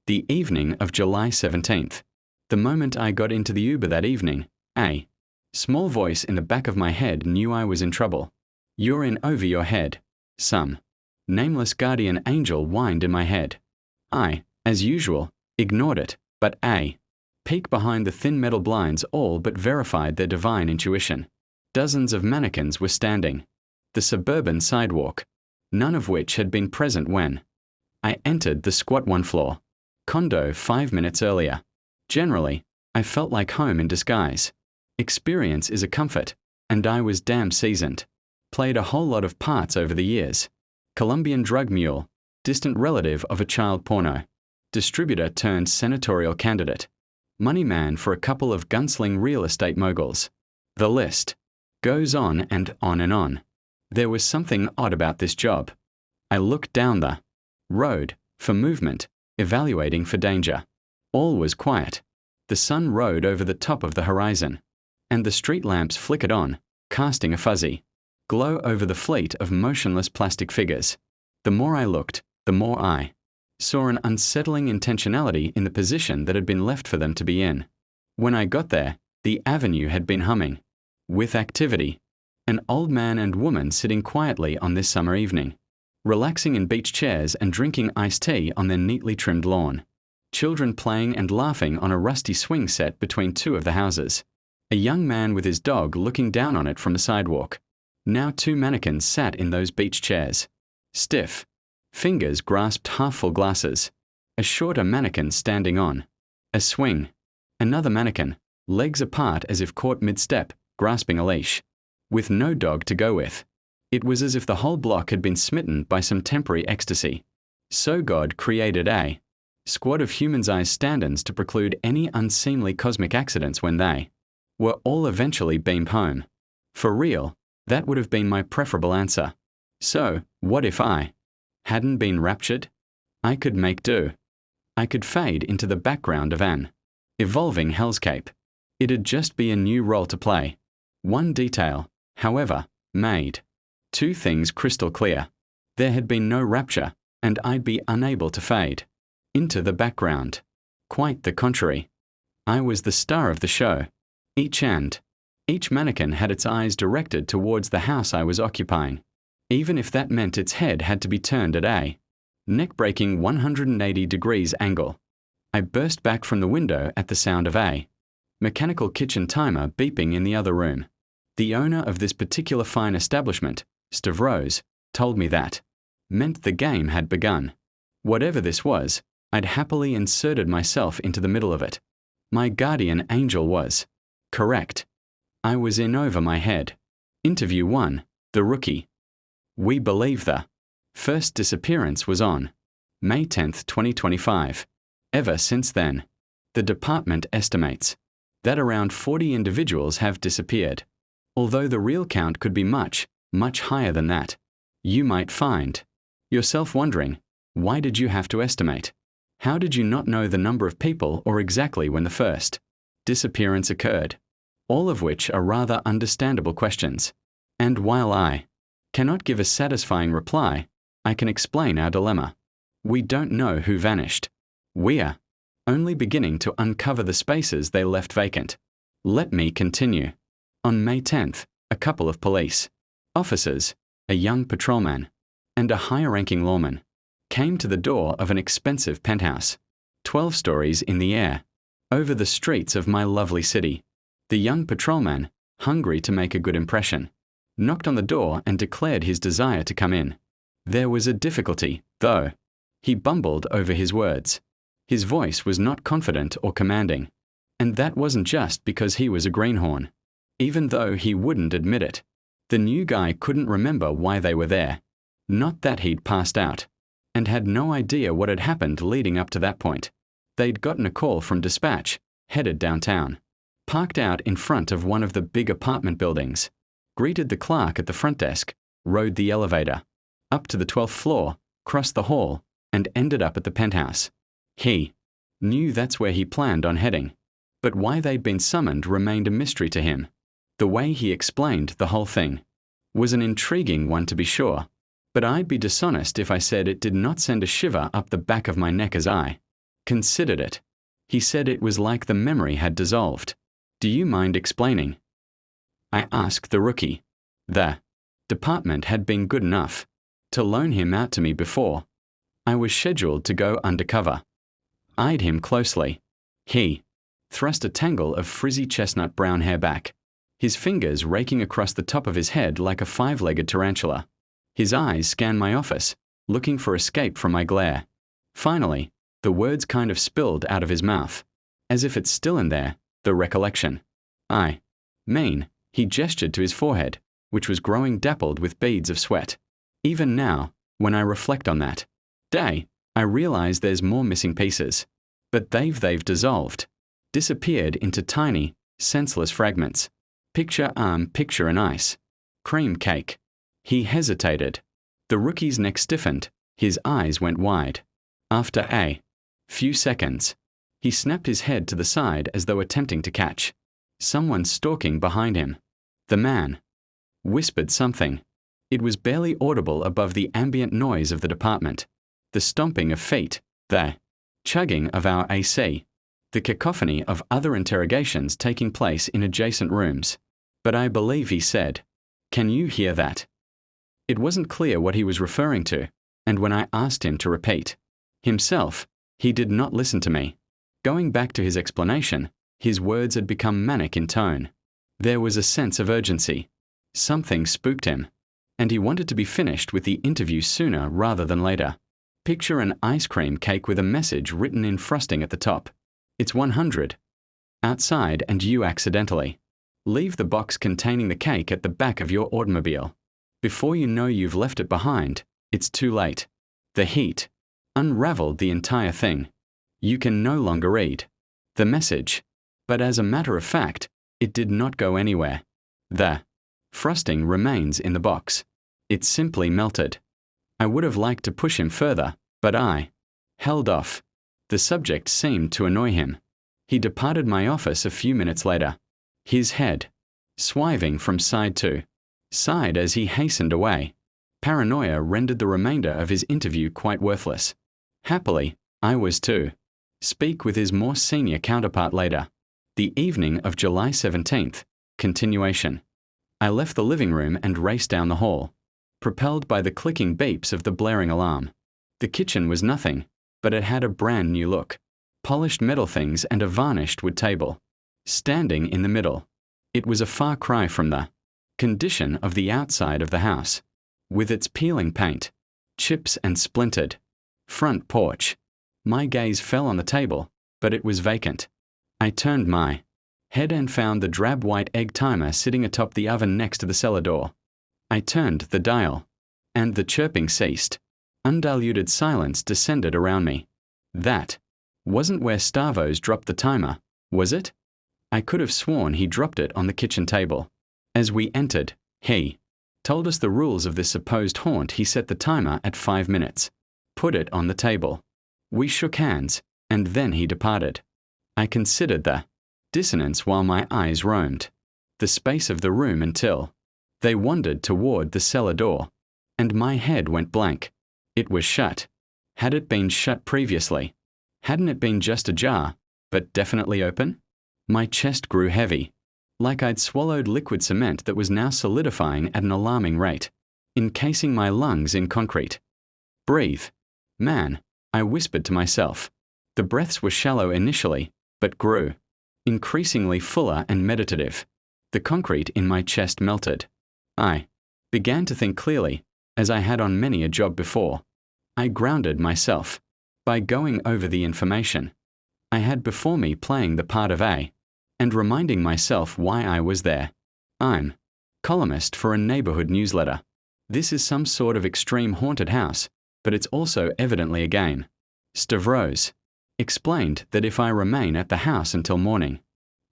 The evening of July 17th. The moment I got into the Uber that evening, a small voice in the back of my head knew I was in trouble. "You're in over your head." Some nameless guardian angel whined in my head. I, as usual, ignored it, but a peek behind the thin metal blinds all but verified their divine intuition. Dozens of mannequins were standing. The suburban sidewalk, none of which had been present when I entered the squat one floor condo 5 minutes earlier. Generally, I felt like home in disguise. Experience is a comfort, and I was damn seasoned. Played a whole lot of parts over the years. Colombian drug mule, distant relative of a child porno, distributor turned senatorial candidate, money man for a couple of gunsling real estate moguls. The list goes on and on and on. There was something odd about this job. I looked down the road for movement, evaluating for danger. All was quiet. The sun rode over the top of the horizon, and the street lamps flickered on, casting a fuzzy glow over the fleet of motionless plastic figures. The more I looked, the more I saw an unsettling intentionality in the position that had been left for them to be in. When I got there, the avenue had been humming with activity. An old man and woman sitting quietly on this summer evening, relaxing in beach chairs and drinking iced tea on their neatly trimmed lawn. Children playing and laughing on a rusty swing set between two of the houses. A young man with his dog looking down on it from the sidewalk. Now 2 mannequins sat in those beach chairs. Stiff. Fingers grasped half-full glasses. A shorter mannequin standing on a swing. Another mannequin, legs apart as if caught mid-step, grasping a leash. With no dog to go with. It was as if the whole block had been smitten by some temporary ecstasy. So God created a squad of humans' eyes stand-ins to preclude any unseemly cosmic accidents when they were all eventually beamed home. For real, that would have been my preferable answer. So, what if I hadn't been raptured? I could make do. I could fade into the background of an evolving hellscape. It'd just be a new role to play. One detail, however, made 2 things crystal clear. There had been no rapture, and I'd be unable to fade into the background. Quite the contrary. I was the star of the show. Each mannequin had its eyes directed towards the house I was occupying, even if that meant its head had to be turned at a neck-breaking 180 degrees angle. I burst back from the window at the sound of a mechanical kitchen timer beeping in the other room. The owner of this particular fine establishment, Stavros, told me that meant the game had begun. Whatever this was, I'd happily inserted myself into the middle of it. My guardian angel was correct. I was in over my head. Interview 1, the rookie. We believe the first disappearance was on May 10th, 2025. Ever since then, the department estimates that around 40 individuals have disappeared. Although the real count could be much, much higher than that. You might find yourself wondering, why did you have to estimate? How did you not know the number of people or exactly when the first disappearance occurred? All of which are rather understandable questions. And while I cannot give a satisfying reply, I can explain our dilemma. We don't know who vanished. We're only beginning to uncover the spaces they left vacant. Let me continue. On May 10th, a couple of police officers, a young patrolman, and a higher-ranking lawman came to the door of an expensive penthouse, 12 stories in the air, over the streets of my lovely city. The young patrolman, hungry to make a good impression, knocked on the door and declared his desire to come in. There was a difficulty, though. He bumbled over his words. His voice was not confident or commanding, and that wasn't just because he was a greenhorn. Even though he wouldn't admit it. The new guy couldn't remember why they were there. Not that he'd passed out, and had no idea what had happened leading up to that point. They'd gotten a call from dispatch, headed downtown, parked out in front of one of the big apartment buildings, greeted the clerk at the front desk, rode the elevator, up to the 12th floor, crossed the hall, and ended up at the penthouse. He knew that's where he planned on heading, but why they'd been summoned remained a mystery to him. The way he explained the whole thing was an intriguing one to be sure, but I'd be dishonest if I said it did not send a shiver up the back of my neck as I Considered it. He said it was like the memory had dissolved. Do you mind explaining? I asked the rookie. The department had been good enough to loan him out to me before. I was scheduled to go undercover. Eyed him closely. He thrust a tangle of frizzy chestnut brown hair back, his fingers raking across the top of his head like a five-legged tarantula. His eyes scanned my office, looking for escape from my glare. Finally, the words kind of spilled out of his mouth, as if it's still in there, the recollection. I mean, he gestured to his forehead, which was growing dappled with beads of sweat. Even now, when I reflect on that day, I realize there's more missing pieces. But they've dissolved, disappeared into tiny, senseless fragments. Picture arm, picture and ice. Cream cake. He hesitated. The rookie's neck stiffened, his eyes went wide. After a few seconds, he snapped his head to the side as though attempting to catch someone stalking behind him. The man whispered something. It was barely audible above the ambient noise of the department. The stomping of feet, the chugging of our AC, the cacophony of other interrogations taking place in adjacent rooms. But I believe he said, "Can you hear that?" It wasn't clear what he was referring to, and when I asked him to repeat himself, he did not listen to me. Going back to his explanation, his words had become manic in tone. There was a sense of urgency. Something spooked him, and he wanted to be finished with the interview sooner rather than later. Picture an ice cream cake with a message written in frosting at the top. It's 100. Outside and you accidentally leave the box containing the cake at the back of your automobile. Before you know you've left it behind, it's too late. The heat unraveled the entire thing. You can no longer read the message. But as a matter of fact, it did not go anywhere. The frosting remains in the box. It simply melted. I would have liked to push him further, but I held off. The subject seemed to annoy him. He departed my office a few minutes later, his head swiving from side to side as he hastened away. Paranoia rendered the remainder of his interview quite worthless. Happily, I was to speak with his more senior counterpart later. The evening of July 17th, continuation. I left the living room and raced down the hall, propelled by the clicking beeps of the blaring alarm. The kitchen was nothing, but it had a brand new look. Polished metal things and a varnished wood table. Standing in the middle. It was a far cry from the condition of the outside of the house, with its peeling paint, chips and splintered front porch. My gaze fell on the table, but it was vacant. I turned my head and found the drab white egg timer sitting atop the oven next to the cellar door. I turned the dial, and the chirping ceased. Undiluted silence descended around me. That wasn't where Stavros dropped the timer, was it? I could have sworn he dropped it on the kitchen table. As we entered, he told us the rules of this supposed haunt. He set the timer at 5 minutes, put it on the table. We shook hands, and then he departed. I considered the dissonance while my eyes roamed the space of the room until they wandered toward the cellar door, and my head went blank. It was shut. Had it been shut previously? Hadn't it been just ajar, but definitely open? My chest grew heavy, like I'd swallowed liquid cement that was now solidifying at an alarming rate, encasing my lungs in concrete. Breathe. Man, I whispered to myself. The breaths were shallow initially, but grew increasingly fuller and meditative. The concrete in my chest melted. I began to think clearly, as I had on many a job before. I grounded myself by going over the information I had before me, playing the part of A, and reminding myself why I was there. I'm columnist for a neighborhood newsletter. This is some sort of extreme haunted house, but it's also evidently a game. Stavros explained that if I remain at the house until morning,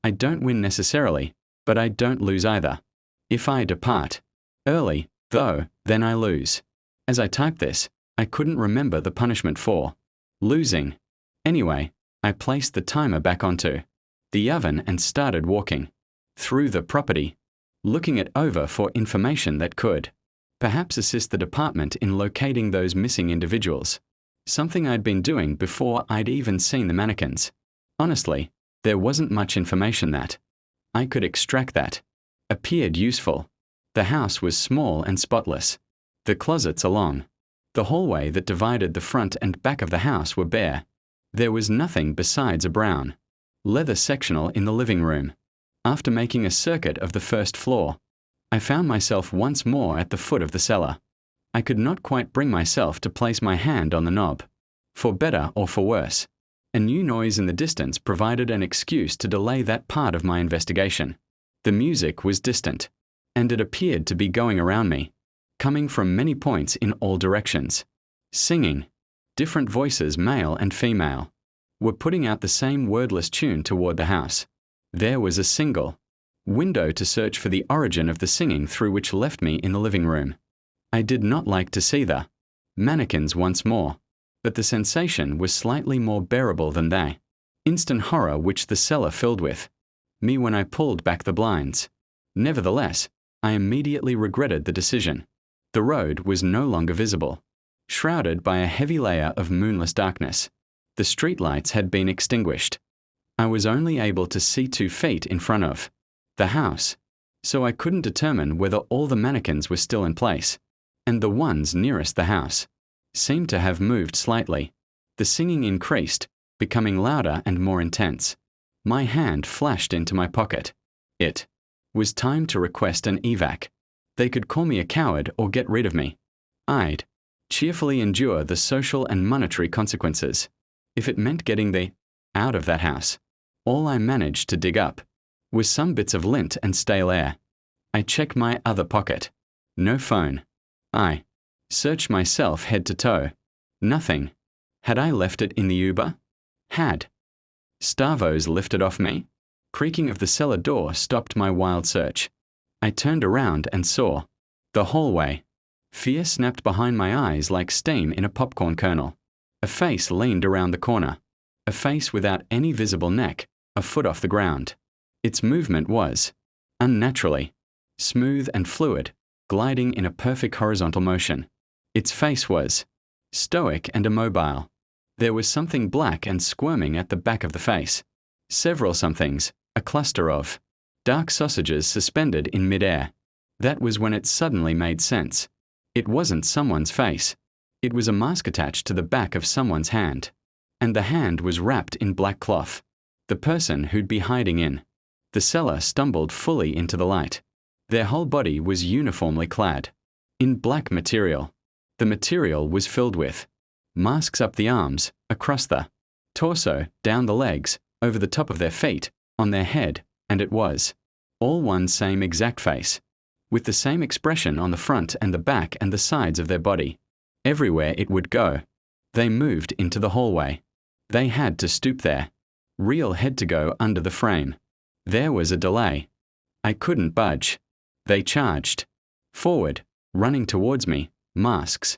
I don't win necessarily, but I don't lose either. If I depart early, though, then I lose. As I typed this, I couldn't remember the punishment for losing. Anyway, I placed the timer back onto the oven and started walking through the property, looking it over for information that could perhaps assist the department in locating those missing individuals. something I'd been doing before I'd even seen the mannequins. Honestly, there wasn't much information that I could extract that appeared useful. The house was small and spotless. The closets along the hallway that divided the front and back of the house were bare. There was nothing besides a brown leather sectional in the living room. After making a circuit of the first floor, I found myself once more at the foot of the cellar. I could not quite bring myself to place my hand on the knob. For better or for worse, a new noise in the distance provided an excuse to delay that part of my investigation. The music was distant, and it appeared to be going around me, coming from many points in all directions. Singing, different voices, male and female, were putting out the same wordless tune toward the house. There was a single window to search for the origin of the singing through which left me in the living room. I did not like to see the mannequins once more, but the sensation was slightly more bearable than the instant horror which the cellar filled with me when I pulled back the blinds. Nevertheless, I immediately regretted the decision. The road was no longer visible, shrouded by a heavy layer of moonless darkness. The streetlights had been extinguished. I was only able to see 2 feet in front of the house, so I couldn't determine whether all the mannequins were still in place, and the ones nearest the house seemed to have moved slightly. The singing increased, becoming louder and more intense. My hand flashed into my pocket. It was time to request an evac. They could call me a coward or get rid of me. I'd cheerfully endure the social and monetary consequences if it meant getting the out of that house. All I managed to dig up was some bits of lint and stale air. I checked my other pocket. No phone. I searched myself head to toe. Nothing. Had I left it in the Uber? Had Stavos lifted off me? Creaking of the cellar door stopped my wild search. I turned around and saw the hallway. Fear snapped behind my eyes like steam in a popcorn kernel. A face leaned around the corner. A face without any visible neck, a foot off the ground. Its movement was unnaturally smooth and fluid, gliding in a perfect horizontal motion. Its face was stoic and immobile. There was something black and squirming at the back of the face. Several somethings, a cluster of dark sausages suspended in midair. That was when it suddenly made sense. It wasn't someone's face. It was a mask attached to the back of someone's hand. And the hand was wrapped in black cloth. The person who'd be hiding in the cellar stumbled fully into the light. Their whole body was uniformly clad in black material. The material was filled with masks up the arms, across the torso, down the legs, over the top of their feet, on their head, and it was all one same exact face, with the same expression on the front and the back and the sides of their body. Everywhere it would go, they moved into the hallway. They had to stoop there. Real head to go under the frame. There was a delay. I couldn't budge. They charged forward, running towards me, masks